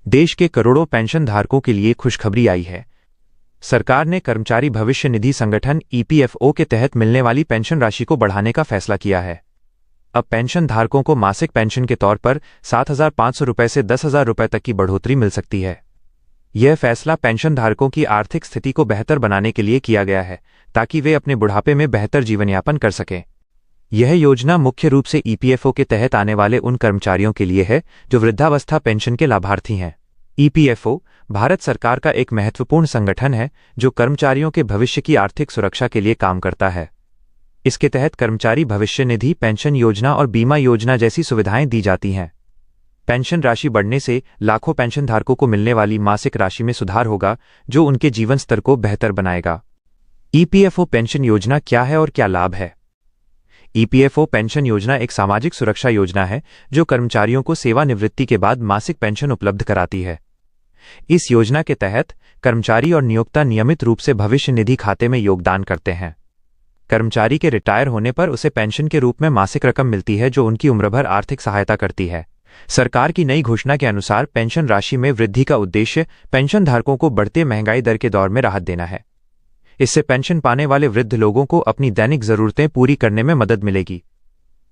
देश के करोड़ों पेंशन धारकों के लिए खुशखबरी आई है। सरकार ने कर्मचारी भविष्य निधि संगठन ईपीएफओ के तहत मिलने वाली पेंशन राशि को बढ़ाने का फैसला किया है। अब पेंशन धारकों को मासिक पेंशन के तौर पर 7,500 रुपये से 10,000 रुपये तक की बढ़ोतरी मिल सकती है। यह फैसला पेंशन धारकों की आर्थिक स्थिति को बेहतर बनाने के लिए किया गया है, ताकि वे अपने बुढ़ापे में बेहतर जीवन यापन कर सकें। यह योजना मुख्य रूप से ईपीएफओ के तहत आने वाले उन कर्मचारियों के लिए है जो वृद्धावस्था पेंशन के लाभार्थी हैं। ईपीएफओ भारत सरकार का एक महत्वपूर्ण संगठन है जो कर्मचारियों के भविष्य की आर्थिक सुरक्षा के लिए काम करता है। इसके तहत कर्मचारी भविष्य निधि, पेंशन योजना और बीमा योजना जैसी सुविधाएं दी जाती हैं। पेंशन राशि बढ़ने से लाखों पेंशनधारकों को मिलने वाली मासिक राशि में सुधार होगा, जो उनके जीवन स्तर को बेहतर बनाएगा। ईपीएफओ पेंशन योजना क्या है और क्या लाभ है? ईपीएफओ पेंशन योजना एक सामाजिक सुरक्षा योजना है जो कर्मचारियों को सेवानिवृत्ति के बाद मासिक पेंशन उपलब्ध कराती है। इस योजना के तहत कर्मचारी और नियोक्ता नियमित रूप से भविष्य निधि खाते में योगदान करते हैं। कर्मचारी के रिटायर होने पर उसे पेंशन के रूप में मासिक रकम मिलती है, जो उनकी उम्र भर आर्थिक सहायता करती है। सरकार की नई घोषणा के अनुसार पेंशन राशि में वृद्धि का उद्देश्य पेंशनधारकों को बढ़ते महंगाई दर के दौर में राहत देना है। इससे पेंशन पाने वाले वृद्ध लोगों को अपनी दैनिक जरूरतें पूरी करने में मदद मिलेगी।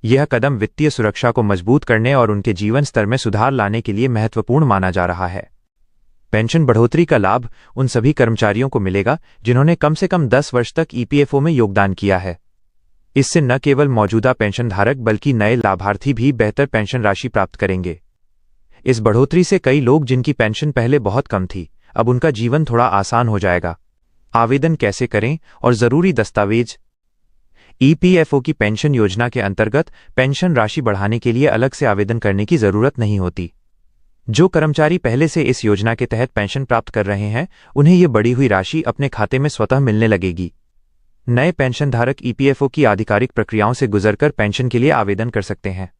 यह कदम वित्तीय सुरक्षा को मजबूत करने और उनके जीवन स्तर में सुधार लाने के लिए महत्वपूर्ण माना जा रहा है। पेंशन बढ़ोतरी का लाभ उन सभी कर्मचारियों को मिलेगा जिन्होंने कम से कम 10 वर्ष तक ईपीएफओ में योगदान किया है। इससे न केवल मौजूदा पेंशनधारक बल्कि नए लाभार्थी भी बेहतर पेंशन राशि प्राप्त करेंगे। इस बढ़ोतरी से कई लोग जिनकी पेंशन पहले बहुत कम थी, अब उनका जीवन थोड़ा आसान हो जाएगा। आवेदन कैसे करें और जरूरी दस्तावेज? ईपीएफओ की पेंशन योजना के अंतर्गत पेंशन राशि बढ़ाने के लिए अलग से आवेदन करने की जरूरत नहीं होती। जो कर्मचारी पहले से इस योजना के तहत पेंशन प्राप्त कर रहे हैं, उन्हें ये बढ़ी हुई राशि अपने खाते में स्वतः मिलने लगेगी। नए पेंशनधारक ईपीएफओ की आधिकारिक प्रक्रियाओं से गुजरकर पेंशन के लिए आवेदन कर सकते हैं।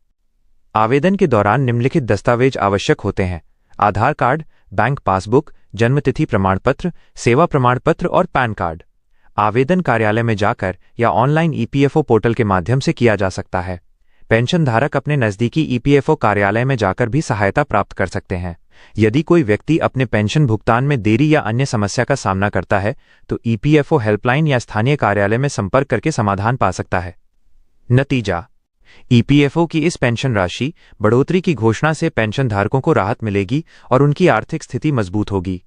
आवेदन के दौरान निम्नलिखित दस्तावेज आवश्यक होते हैं: आधार कार्ड, बैंक पासबुक, जन्मतिथि प्रमाण पत्र, सेवा प्रमाण पत्र और पैन कार्ड। आवेदन कार्यालय में जाकर या ऑनलाइन ईपीएफओ पोर्टल के माध्यम से किया जा सकता है। पेंशनधारक अपने नजदीकी ईपीएफओ कार्यालय में जाकर भी सहायता प्राप्त कर सकते हैं। यदि कोई व्यक्ति अपने पेंशन भुगतान में देरी या अन्य समस्या का सामना करता है, तो ईपीएफओ हेल्पलाइन या स्थानीय कार्यालय में संपर्क करके समाधान पा सकता है। नतीजा: ईपीएफओ की इस पेंशन राशि बढ़ोतरी की घोषणा से पेंशनधारकों को राहत मिलेगी और उनकी आर्थिक स्थिति मजबूत होगी।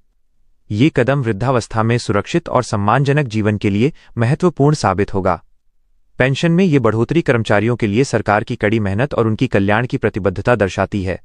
ये कदम वृद्धावस्था में सुरक्षित और सम्मानजनक जीवन के लिए महत्वपूर्ण साबित होगा। पेंशन में ये बढ़ोतरी कर्मचारियों के लिए सरकार की कड़ी मेहनत और उनकी कल्याण की प्रतिबद्धता दर्शाती है।